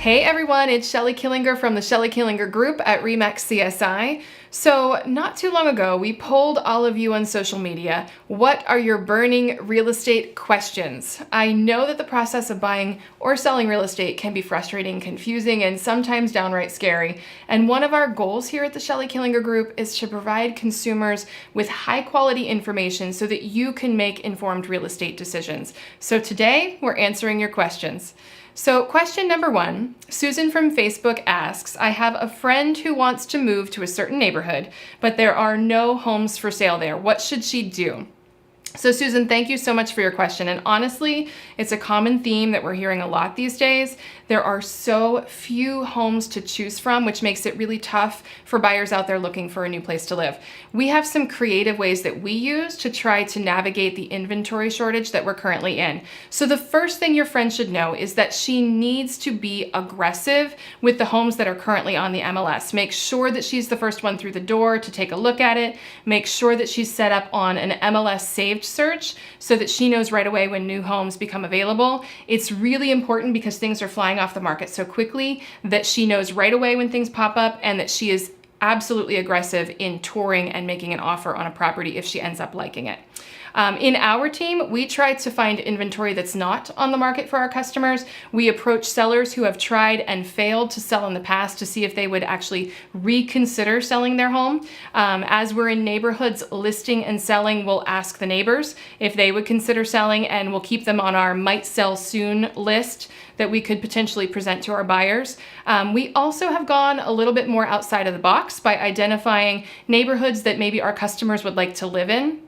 Hey everyone, it's Shelley Killinger from the Shelley Killinger Group at RE/MAX CSI. So not too long ago, we polled all of you on social media, what are your burning real estate questions? I know that the process of buying or selling real estate can be frustrating, confusing, and sometimes downright scary. And one of our goals here at the Shelley Killinger Group is to provide consumers with high quality information so that you can make informed real estate decisions. So today, we're answering your questions. So question number 1, Susan from Facebook asks, I have a friend who wants to move to a certain neighborhood, but there are no homes for sale there. What should she do? So Susan, thank you so much for your question. And honestly, it's a common theme that we're hearing a lot these days. There are so few homes to choose from, which makes it really tough for buyers out there looking for a new place to live. We have some creative ways that we use to try to navigate the inventory shortage that we're currently in. So the first thing your friend should know is that she needs to be aggressive with the homes that are currently on the MLS. Make sure that she's the first one through the door to take a look at it. Make sure that she's set up on an MLS saved search so that she knows right away when new homes become available. It's really important because things are flying off the market so quickly that she knows right away when things pop up and that she is absolutely aggressive in touring and making an offer on a property if she ends up liking it. In our team, we try to find inventory that's not on the market for our customers. We approach sellers who have tried and failed to sell in the past to see if they would actually reconsider selling their home. As we're in neighborhoods listing and selling, we'll ask the neighbors if they would consider selling, and we'll keep them on our might sell soon list that we could potentially present to our buyers. We also have gone a little bit more outside of the box by identifying neighborhoods that maybe our customers would like to live in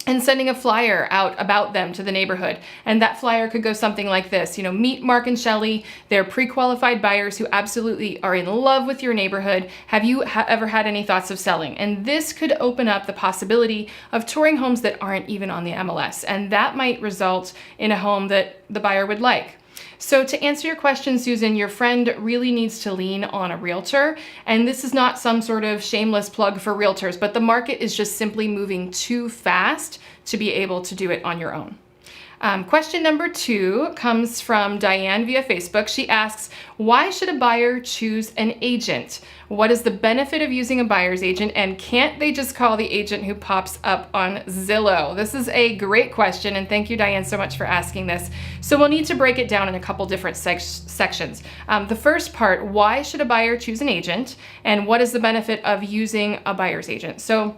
and sending a flyer out about them to the neighborhood. And that flyer could go something like this, meet Mark and Shelley. They're pre-qualified buyers who absolutely are in love with your neighborhood. Have you ever had any thoughts of selling? And this could open up the possibility of touring homes that aren't even on the MLS. And that might result in a home that the buyer would like. So to answer your question, Susan, your friend really needs to lean on a realtor. And this is not some sort of shameless plug for realtors, but the market is just simply moving too fast to be able to do it on your own. Question number 2 comes from Diane via Facebook. She asks, why should a buyer choose an agent? What is the benefit of using a buyer's agent, and can't they just call the agent who pops up on Zillow? This is a great question, and thank you, Diane, so much for asking this. So we'll need to break it down in a couple different sections. The first part, why should a buyer choose an agent, and what is the benefit of using a buyer's agent? So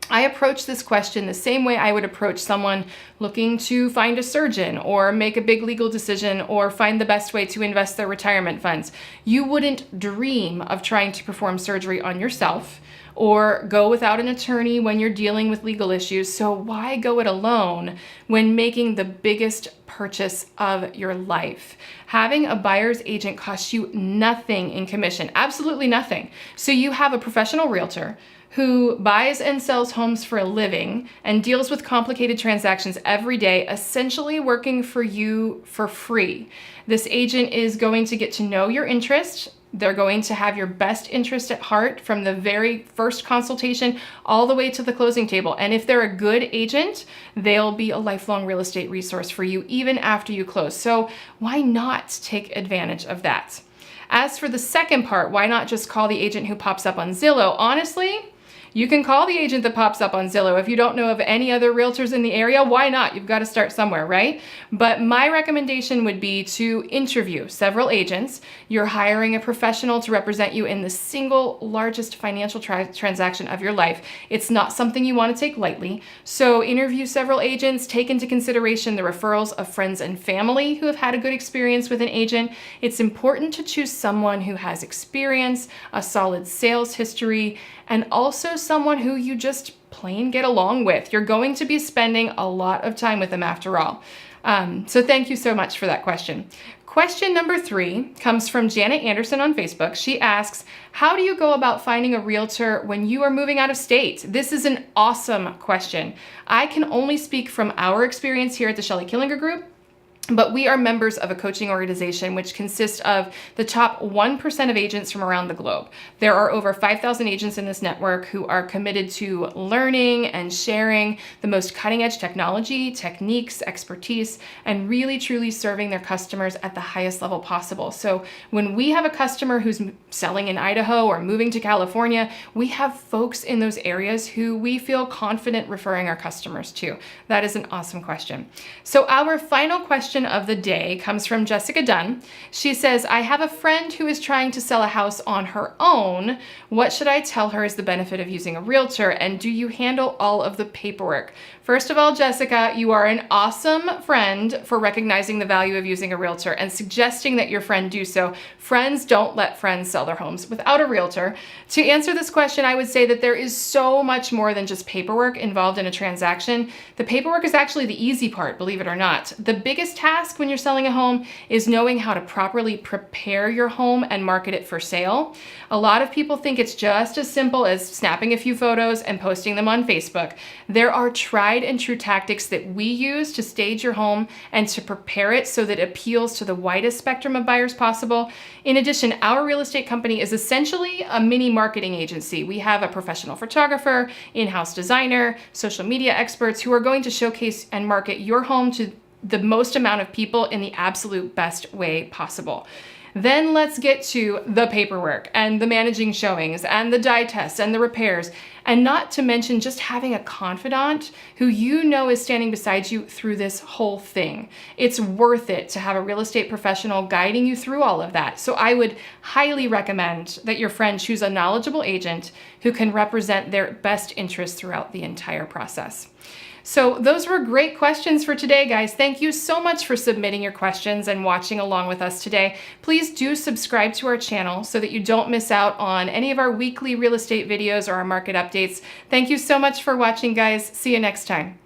I approach this question the same way I would approach someone looking to find a surgeon or make a big legal decision or find the best way to invest their retirement funds. You wouldn't dream of trying to perform surgery on yourself or go without an attorney when you're dealing with legal issues. So why go it alone when making the biggest purchase of your life? Having a buyer's agent costs you nothing in commission, absolutely nothing. So you have a professional realtor who buys and sells homes for a living and deals with complicated transactions every day, essentially working for you for free. This agent is going to get to know your interest. They're going to have your best interest at heart from the very first consultation all the way to the closing table. And if they're a good agent, they'll be a lifelong real estate resource for you even after you close. So why not take advantage of that? As for the second part, why not just call the agent who pops up on Zillow? Honestly, you can call the agent that pops up on Zillow. If you don't know of any other realtors in the area, why not? You've got to start somewhere, right? But my recommendation would be to interview several agents. You're hiring a professional to represent you in the single largest financial transaction of your life. It's not something you want to take lightly. So interview several agents, take into consideration the referrals of friends and family who have had a good experience with an agent. It's important to choose someone who has experience, a solid sales history, and also someone who you just plain get along with. You're going to be spending a lot of time with them after all. So thank you so much for that question. Question number 3 comes from Janet Anderson on Facebook. She asks, how do you go about finding a realtor when you are moving out of state? This is an awesome question. I can only speak from our experience here at the Shelley Killinger Group. But we are members of a coaching organization which consists of the top 1% of agents from around the globe. There are over 5,000 agents in this network who are committed to learning and sharing the most cutting edge technology, techniques, expertise, and really truly serving their customers at the highest level possible. So when we have a customer who's selling in Idaho or moving to California, we have folks in those areas who we feel confident referring our customers to. That is an awesome question. So our final question of the day comes from Jessica Dunn. She says, I have a friend who is trying to sell a house on her own. What should I tell her is the benefit of using a realtor? And do you handle all of the paperwork? First of all, Jessica, you are an awesome friend for recognizing the value of using a realtor and suggesting that your friend do so. Friends don't let friends sell their homes without a realtor. To answer this question, I would say that there is so much more than just paperwork involved in a transaction. The paperwork is actually the easy part, believe it or not. The biggest task when you're selling a home is knowing how to properly prepare your home and market it for sale. A lot of people think it's just as simple as snapping a few photos and posting them on Facebook. There are tried and true tactics that we use to stage your home and to prepare it so that it appeals to the widest spectrum of buyers possible. In addition, our real estate company is essentially a mini marketing agency. We have a professional photographer, in-house designer, social media experts who are going to showcase and market your home to the most amount of people in the absolute best way possible. Then let's get to the paperwork and the managing showings and the dye tests and the repairs, and not to mention just having a confidant who you know is standing beside you through this whole thing. It's worth it to have a real estate professional guiding you through all of that. So I would highly recommend that your friend choose a knowledgeable agent who can represent their best interests throughout the entire process. So those were great questions for today, guys. Thank you so much for submitting your questions and watching along with us today. Please do subscribe to our channel so that you don't miss out on any of our weekly real estate videos or our market updates. Thank you so much for watching, guys. See you next time.